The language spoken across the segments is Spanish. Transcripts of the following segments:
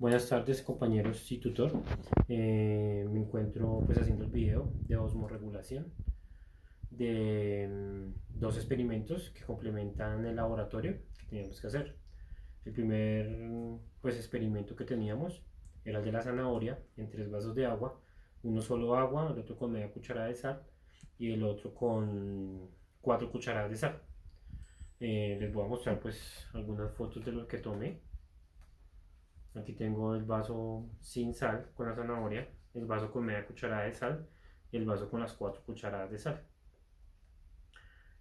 Buenas tardes compañeros y tutor. Me encuentro pues haciendo el video de osmorregulación de dos experimentos que complementan el laboratorio que teníamos que hacer. El primer pues experimento que teníamos era el de la zanahoria en 3 vasos de agua, uno solo agua, el otro con media cucharada de sal y el otro con 4 cucharadas de sal. Les voy a mostrar pues algunas fotos de lo que tomé. Aquí tengo el vaso sin sal con la zanahoria, el vaso con media cucharada de sal y el vaso con las 4 cucharadas de sal.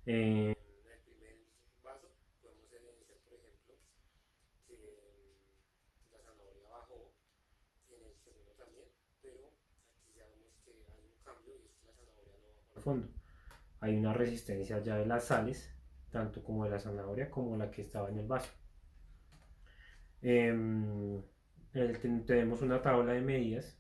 En el primer vaso podemos evidenciar, por ejemplo, que la zanahoria bajó, en el segundo también, pero aquí ya vemos que hay un cambio y es que la zanahoria no bajó al fondo. Hay una resistencia ya de las sales, tanto como de la zanahoria como la que estaba en el vaso. Tenemos una tabla de medidas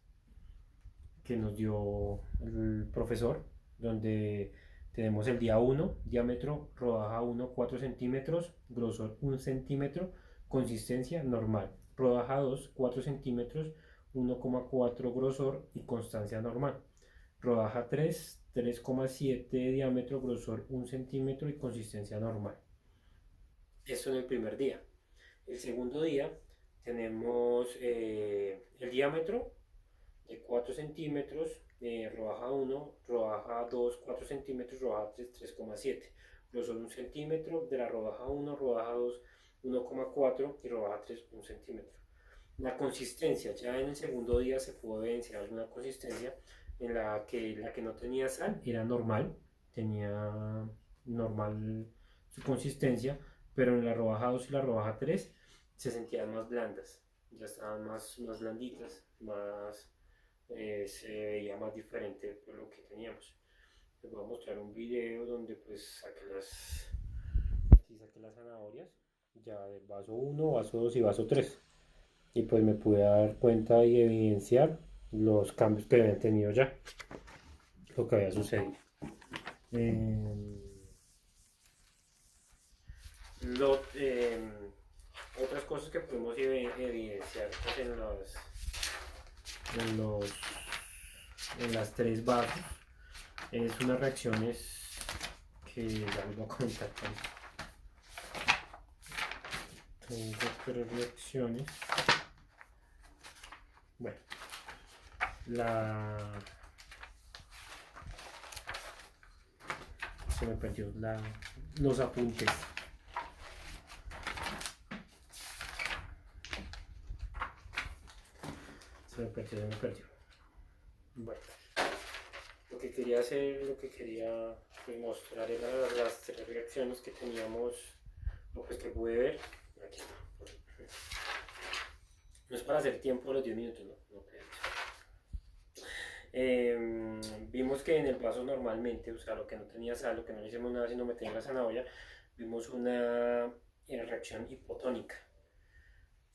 que nos dio el profesor, donde tenemos el día 1, diámetro, rodaja 1, 4 centímetros, grosor 1 centímetro, consistencia normal. Rodaja 2, 4 centímetros, 1,4 grosor y constancia normal. Rodaja 3, 3,7 diámetro, grosor 1 centímetro y consistencia normal. Esto en el primer día. El segundo día tenemos el diámetro de 4 centímetros, rodaja 1, rodaja 2, 4 centímetros, rodaja 3, 3,7. Grosor 1 centímetro, de la rodaja 1, rodaja 2, 1,4 y rodaja 3, 1 centímetro. La consistencia, ya en el segundo día se pudo evidenciar alguna consistencia en la que no tenía sal era normal, tenía normal su consistencia, pero en la rodaja 2 y la rodaja 3 se sentían más blandas, ya estaban más blanditas, se veía más diferente por lo que teníamos. Les voy a mostrar un video donde pues saqué las zanahorias ya del vaso 1, vaso 2 y vaso 3 y pues me pude dar cuenta y evidenciar los cambios que habían tenido ya, lo que había sucedido. Eh, lo, eh, Otras cosas que pudimos evidenciar pues, en, los, en las 3 bases es unas reacciones que ya les voy a comentar. Tengo 3 reacciones. Bueno, la se me perdió los apuntes. Se me perdió. Bueno, lo que quería pues, mostrar eran las 3 reacciones que teníamos, o pues que pude ver. Aquí está. No es para hacer tiempo los 10 minutos, ¿no? No vimos que en el vaso normalmente, o sea, lo que no tenía sal, lo que no le hicimos nada sino meter en la zanahoria, vimos una reacción hipotónica.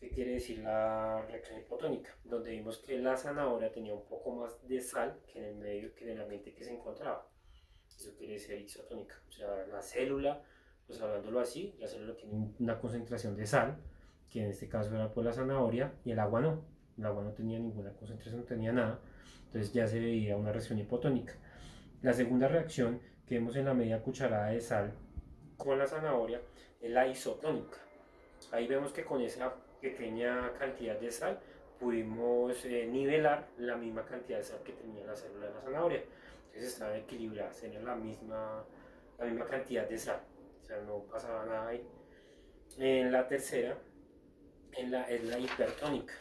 ¿Qué quiere decir la reacción hipotónica? Donde vimos que la zanahoria tenía un poco más de sal que en el medio, que en el ambiente que se encontraba. Eso quiere decir isotónica. O sea, la célula, pues hablándolo así, la célula tiene una concentración de sal, que en este caso era por la zanahoria, y el agua no. El agua no tenía ninguna concentración, no tenía nada. Entonces ya se veía una reacción hipotónica. La segunda reacción que vemos en la media cucharada de sal con la zanahoria es la isotónica. Ahí vemos que con esa pequeña cantidad de sal pudimos nivelar la misma cantidad de sal que tenía la célula de la zanahoria. Entonces estaban equilibradas, tenían la misma cantidad de sal. O sea, no pasaba nada ahí. En la tercera es la hipertónica.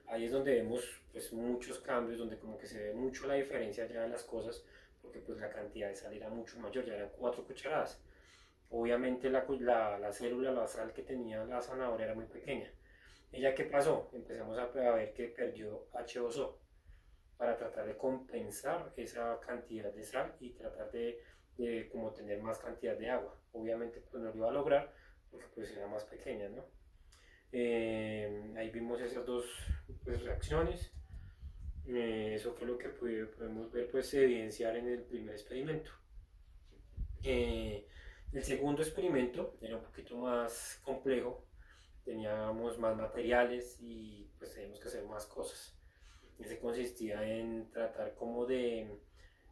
Ahí es donde vemos pues, muchos cambios, donde como que se ve mucho la diferencia ya de las cosas, porque pues la cantidad de sal era mucho mayor, ya eran 4 cucharadas. Obviamente la célula, la sal que tenía la zanahoria era muy pequeña. ¿Ella qué pasó? Empezamos a ver que perdió H2O para tratar de compensar esa cantidad de sal y tratar de como tener más cantidad de agua. Obviamente pues no lo iba a lograr porque pues era más pequeña, ¿no? Ahí vimos esas dos pues, reacciones. Eso fue lo que podemos ver, pues evidenciar en el primer experimento. El segundo experimento era un poquito más complejo teníamos más materiales y pues teníamos que hacer más cosas. Ese consistía en tratar como de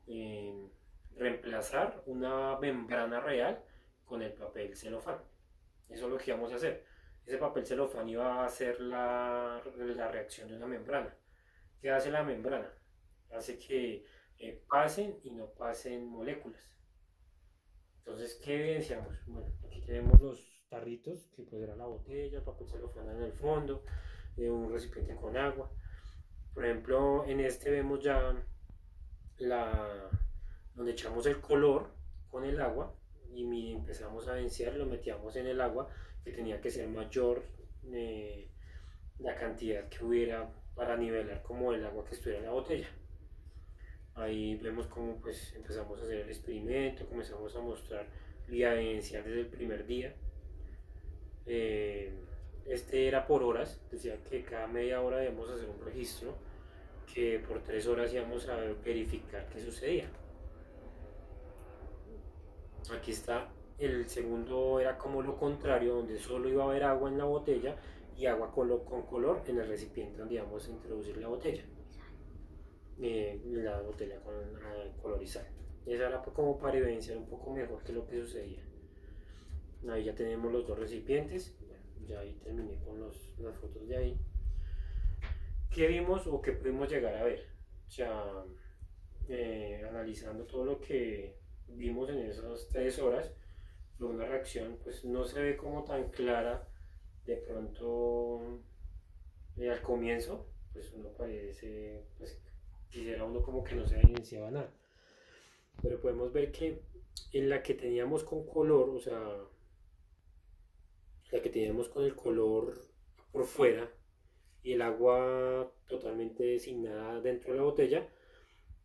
eh, reemplazar una membrana real con el papel celofán. Eso es lo que íbamos a hacer. Ese papel celofán iba a hacer la reacción de una membrana. ¿Qué hace la membrana? Hace que pasen y no pasen moléculas. Entonces, ¿qué evidenciamos? Bueno, aquí tenemos los tarritos, que pues era la botella, el papel celofán en el fondo, un recipiente con agua. Por ejemplo, en este vemos ya la, donde echamos el color con el agua y empezamos a venciar, lo metíamos en el agua, que tenía que ser mayor la cantidad que hubiera para nivelar como el agua que estuviera en la botella. Ahí vemos cómo pues empezamos a hacer el experimento, comenzamos a mostrar la evidencia desde el primer día. Este era por horas, decía que cada media hora debemos hacer un registro, que por 3 horas íbamos a verificar qué sucedía. Aquí está, el segundo era como lo contrario, donde solo iba a haber agua en la botella y agua con color en el recipiente donde íbamos a introducir la botella. La botella con color y sal. Esa era como para evidenciar un poco mejor qué es lo que sucedía. Ahí ya tenemos los dos recipientes. Bueno, ya ahí terminé con las fotos de ahí. ¿Qué vimos o qué pudimos llegar a ver? O sea, analizando todo lo que vimos en esas 3 horas, fue una reacción, pues no se ve como tan clara de pronto al comienzo, pues uno parece, pues quisiera uno como que no se evidenciaba nada. Pero podemos ver que en la que teníamos con color, o sea, la que teníamos con el color por fuera y el agua totalmente sin nada dentro de la botella,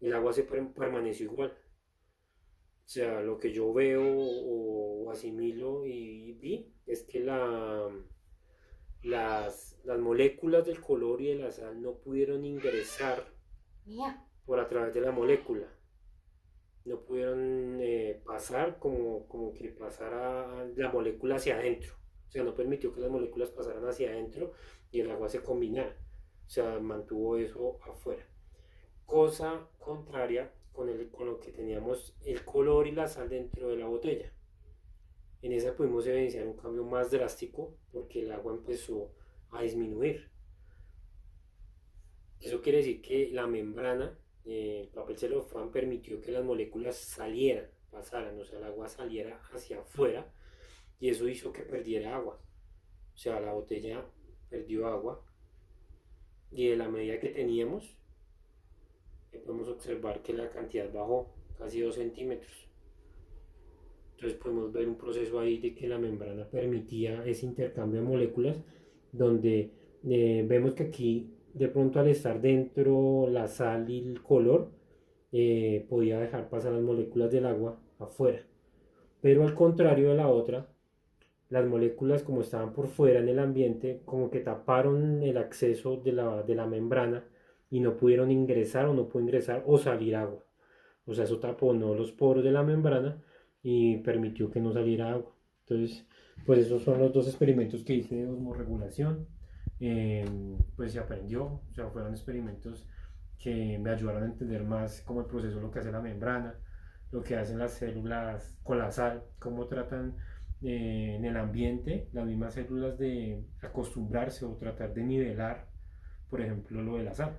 el agua se permaneció igual. O sea, lo que yo veo o asimilo y vi es que las moléculas del color y de la sal no pudieron ingresar por a través de la molécula. No pudieron pasar como que pasara la molécula hacia adentro. O sea, no permitió que las moléculas pasaran hacia adentro y el agua se combinara. O sea, mantuvo eso afuera. Cosa contraria con lo que teníamos el color y la sal dentro de la botella. En esa pudimos evidenciar un cambio más drástico porque el agua empezó a disminuir. Eso quiere decir que la membrana, el papel celofán permitió que las moléculas salieran, pasaran, o sea, el agua saliera hacia afuera y eso hizo que perdiera agua. O sea, la botella perdió agua y de la medida que teníamos, podemos observar que la cantidad bajó casi 2 centímetros. Entonces podemos ver un proceso ahí de que la membrana permitía ese intercambio de moléculas donde vemos que aquí de pronto al estar dentro la sal y el color podía dejar pasar las moléculas del agua afuera, pero al contrario de la otra, las moléculas como estaban por fuera en el ambiente como que taparon el acceso de la membrana y no pudieron ingresar o no pudo ingresar o salir agua. O sea, eso taponó los poros de la membrana y permitió que no saliera agua. Entonces, pues esos son los dos experimentos que hice de osmorregulación. Pues se aprendió, o sea, fueron experimentos que me ayudaron a entender más cómo el proceso, lo que hace la membrana, lo que hacen las células con la sal, cómo tratan en el ambiente las mismas células de acostumbrarse o tratar de nivelar, por ejemplo, lo de la sal.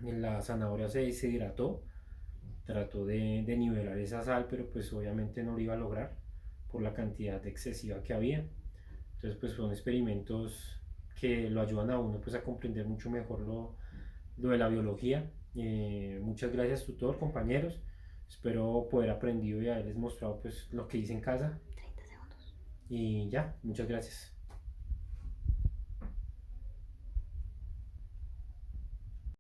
La zanahoria se deshidrató, trató de nivelar esa sal, pero pues obviamente no lo iba a lograr por la cantidad excesiva que había. Entonces pues son experimentos que lo ayudan a uno pues a comprender mucho mejor lo de la biología. Muchas gracias tutor, compañeros. Espero poder aprendido y haberles mostrado pues lo que hice en casa. 30 segundos. Y ya, muchas gracias.